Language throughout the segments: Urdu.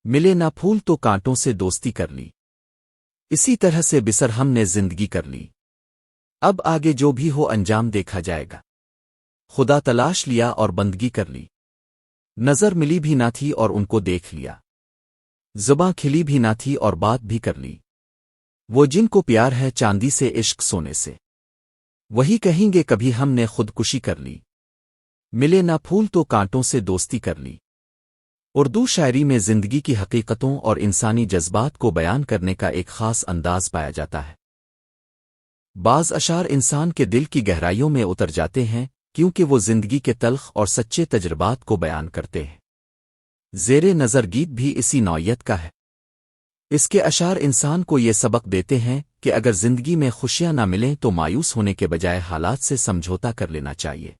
ملے نہ پھول تو کانٹوں سے دوستی کر لی، اسی طرح سے بسر ہم نے زندگی کر لی۔ اب آگے جو بھی ہو انجام دیکھا جائے گا۔ خدا تلاش لیا اور بندگی کر لی، نظر ملی بھی نہ تھی اور ان کو دیکھ لیا، زباں کھلی بھی نہ تھی اور بات بھی کر لی۔ وہ جن کو پیار ہے چاندی سے عشق سونے سے، وہی کہیں گے کبھی ہم نے خودکشی کر لی۔ ملے نہ پھول تو کانٹوں سے دوستی کر لی۔ اردو شاعری میں زندگی کی حقیقتوں اور انسانی جذبات کو بیان کرنے کا ایک خاص انداز پایا جاتا ہے۔ بعض اشعار انسان کے دل کی گہرائیوں میں اتر جاتے ہیں کیونکہ وہ زندگی کے تلخ اور سچے تجربات کو بیان کرتے ہیں۔ زیر نظر گیت بھی اسی نوعیت کا ہے۔ اس کے اشعار انسان کو یہ سبق دیتے ہیں کہ اگر زندگی میں خوشیاں نہ ملیں تو مایوس ہونے کے بجائے حالات سے سمجھوتا کر لینا چاہیے۔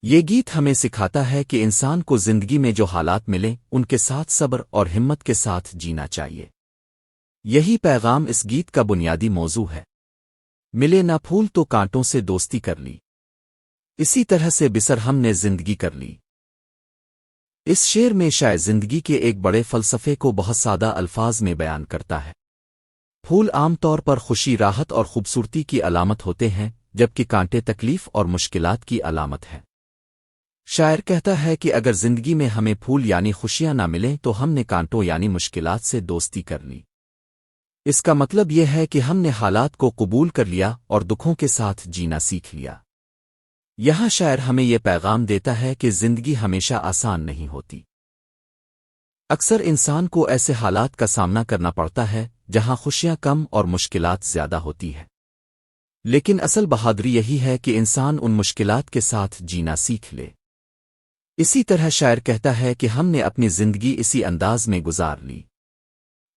یہ گیت ہمیں سکھاتا ہے کہ انسان کو زندگی میں جو حالات ملیں ان کے ساتھ صبر اور ہمت کے ساتھ جینا چاہیے۔ یہی پیغام اس گیت کا بنیادی موضوع ہے۔ ملے نہ پھول تو کانٹوں سے دوستی کر لی، اسی طرح سے بسر ہم نے زندگی کر لی۔ اس شعر میں شاعر زندگی کے ایک بڑے فلسفے کو بہت سادہ الفاظ میں بیان کرتا ہے۔ پھول عام طور پر خوشی، راحت اور خوبصورتی کی علامت ہوتے ہیں، جبکہ کانٹے تکلیف اور مشکلات کی علامت ہیں۔ شاعر کہتا ہے کہ اگر زندگی میں ہمیں پھول یعنی خوشیاں نہ ملیں تو ہم نے کانٹوں یعنی مشکلات سے دوستی کر لی۔ اس کا مطلب یہ ہے کہ ہم نے حالات کو قبول کر لیا اور دکھوں کے ساتھ جینا سیکھ لیا۔ یہاں شاعر ہمیں یہ پیغام دیتا ہے کہ زندگی ہمیشہ آسان نہیں ہوتی۔ اکثر انسان کو ایسے حالات کا سامنا کرنا پڑتا ہے جہاں خوشیاں کم اور مشکلات زیادہ ہوتی ہے، لیکن اصل بہادری یہی ہے کہ انسان ان مشکلات کے ساتھ جینا سیکھ لے۔ اسی طرح شاعر کہتا ہے کہ ہم نے اپنی زندگی اسی انداز میں گزار لی،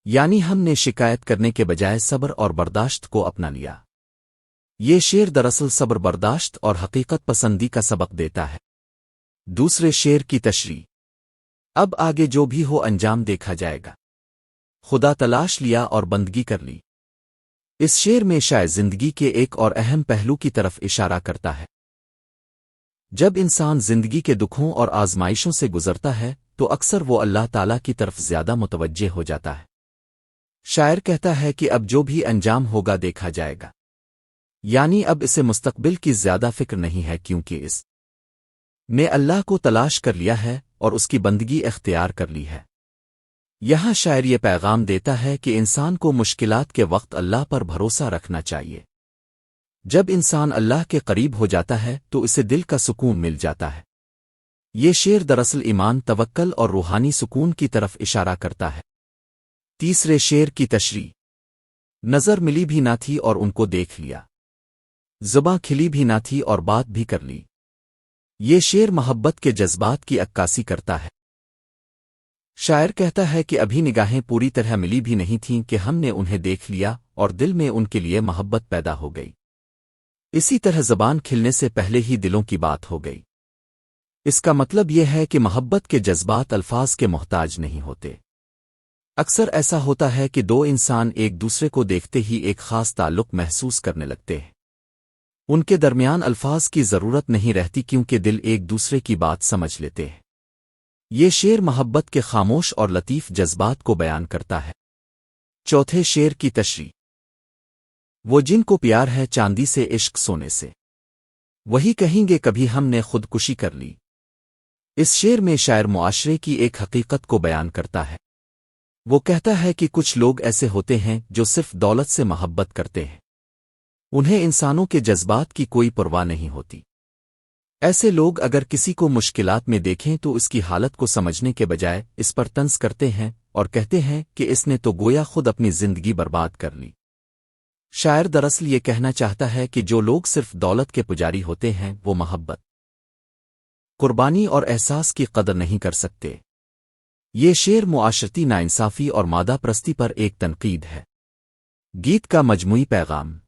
یعنی ہم نے شکایت کرنے کے بجائے صبر اور برداشت کو اپنا لیا۔ یہ شعر دراصل صبر، برداشت اور حقیقت پسندی کا سبق دیتا ہے۔ دوسرے شعر کی تشریح۔ اب آگے جو بھی ہو انجام دیکھا جائے گا۔ خدا تلاش لیا اور بندگی کر لی۔ اس شعر میں شاعر زندگی کے ایک اور اہم پہلو کی طرف اشارہ کرتا ہے۔ جب انسان زندگی کے دکھوں اور آزمائشوں سے گزرتا ہے تو اکثر وہ اللہ تعالیٰ کی طرف زیادہ متوجہ ہو جاتا ہے۔ شاعر کہتا ہے کہ اب جو بھی انجام ہوگا دیکھا جائے گا، یعنی اب اسے مستقبل کی زیادہ فکر نہیں ہے کیونکہ اس نے اللہ کو تلاش کر لیا ہے اور اس کی بندگی اختیار کر لی ہے۔ یہاں شاعر یہ پیغام دیتا ہے کہ انسان کو مشکلات کے وقت اللہ پر بھروسہ رکھنا چاہیے۔ جب انسان اللہ کے قریب ہو جاتا ہے تو اسے دل کا سکون مل جاتا ہے۔ یہ شعر دراصل ایمان، توکل اور روحانی سکون کی طرف اشارہ کرتا ہے۔ تیسرے شعر کی تشریح۔ نظر ملی بھی نہ تھی اور ان کو دیکھ لیا، زباں کھلی بھی نہ تھی اور بات بھی کر لی۔ یہ شعر محبت کے جذبات کی عکاسی کرتا ہے۔ شاعر کہتا ہے کہ ابھی نگاہیں پوری طرح ملی بھی نہیں تھیں کہ ہم نے انہیں دیکھ لیا اور دل میں ان کے لیے محبت پیدا ہو گئی۔ اسی طرح زبان کھلنے سے پہلے ہی دلوں کی بات ہو گئی۔ اس کا مطلب یہ ہے کہ محبت کے جذبات الفاظ کے محتاج نہیں ہوتے۔ اکثر ایسا ہوتا ہے کہ دو انسان ایک دوسرے کو دیکھتے ہی ایک خاص تعلق محسوس کرنے لگتے ہیں۔ ان کے درمیان الفاظ کی ضرورت نہیں رہتی کیونکہ دل ایک دوسرے کی بات سمجھ لیتے ہیں۔ یہ شعر محبت کے خاموش اور لطیف جذبات کو بیان کرتا ہے۔ چوتھے شعر کی تشریح۔ وہ جن کو پیار ہے چاندی سے عشق سونے سے، وہی کہیں گے کبھی ہم نے خودکشی کر لی۔ اس شعر میں شاعر معاشرے کی ایک حقیقت کو بیان کرتا ہے۔ وہ کہتا ہے کہ کچھ لوگ ایسے ہوتے ہیں جو صرف دولت سے محبت کرتے ہیں، انہیں انسانوں کے جذبات کی کوئی پرواہ نہیں ہوتی۔ ایسے لوگ اگر کسی کو مشکلات میں دیکھیں تو اس کی حالت کو سمجھنے کے بجائے اس پر طنز کرتے ہیں اور کہتے ہیں کہ اس نے تو گویا خود اپنی زندگی برباد کر لی۔ شاعر دراصل یہ کہنا چاہتا ہے کہ جو لوگ صرف دولت کے پجاری ہوتے ہیں وہ محبت، قربانی اور احساس کی قدر نہیں کر سکتے۔ یہ شعر معاشرتی ناانصافی اور مادہ پرستی پر ایک تنقید ہے۔ گیت کا مجموعی پیغام۔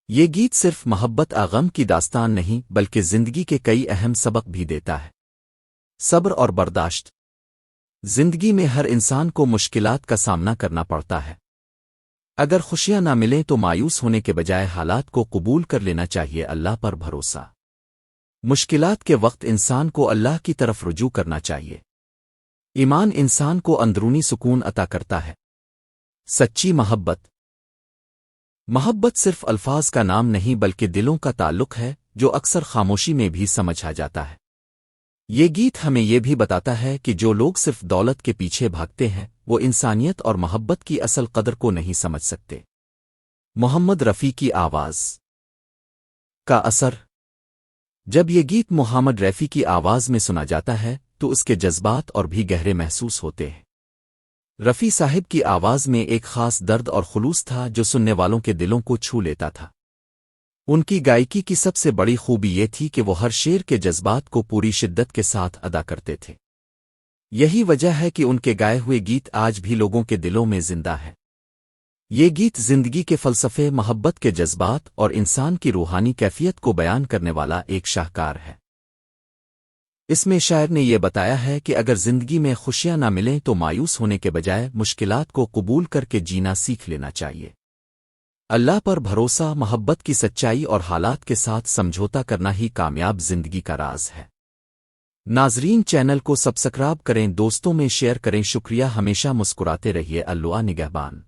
یہ گیت صرف محبت غم کی داستان نہیں بلکہ زندگی کے کئی اہم سبق بھی دیتا ہے۔ صبر اور برداشت۔ زندگی میں ہر انسان کو مشکلات کا سامنا کرنا پڑتا ہے۔ اگر خوشیاں نہ ملیں تو مایوس ہونے کے بجائے حالات کو قبول کر لینا چاہیے۔ اللہ پر بھروسہ۔ مشکلات کے وقت انسان کو اللہ کی طرف رجوع کرنا چاہیے۔ ایمان انسان کو اندرونی سکون عطا کرتا ہے۔ سچی محبت محبت صرف الفاظ کا نام نہیں بلکہ دلوں کا تعلق ہے جو اکثر خاموشی میں بھی سمجھ آ جاتا ہے۔ یہ گیت ہمیں یہ بھی بتاتا ہے کہ جو لوگ صرف دولت کے پیچھے بھاگتے ہیں وہ انسانیت اور محبت کی اصل قدر کو نہیں سمجھ سکتے۔ محمد رفیع کی آواز کا اثر جب یہ گیت محمد رفیع کی آواز میں سنا جاتا ہے تو اس کے جذبات اور بھی گہرے محسوس ہوتے ہیں۔ رفیع صاحب کی آواز میں ایک خاص درد اور خلوص تھا جو سننے والوں کے دلوں کو چھو لیتا تھا۔ ان کی گائیکی کی سب سے بڑی خوبی یہ تھی کہ وہ ہر شعر کے جذبات کو پوری شدت کے ساتھ ادا کرتے تھے۔ یہی وجہ ہے کہ ان کے گائے ہوئے گیت آج بھی لوگوں کے دلوں میں زندہ ہے۔ یہ گیت زندگی کے فلسفے، محبت کے جذبات اور انسان کی روحانی کیفیت کو بیان کرنے والا ایک شاہکار ہے۔ اس میں شاعر نے یہ بتایا ہے کہ اگر زندگی میں خوشیاں نہ ملیں تو مایوس ہونے کے بجائے مشکلات کو قبول کر کے جینا سیکھ لینا چاہیے۔ اللہ پر بھروسہ، محبت کی سچائی اور حالات کے ساتھ سمجھوتا کرنا ہی کامیاب زندگی کا راز ہے۔ ناظرین، چینل کو سبسکرائب کریں، دوستوں میں شیئر کریں۔ شکریہ، ہمیشہ مسکراتے رہیے۔ اللہ نگہبان۔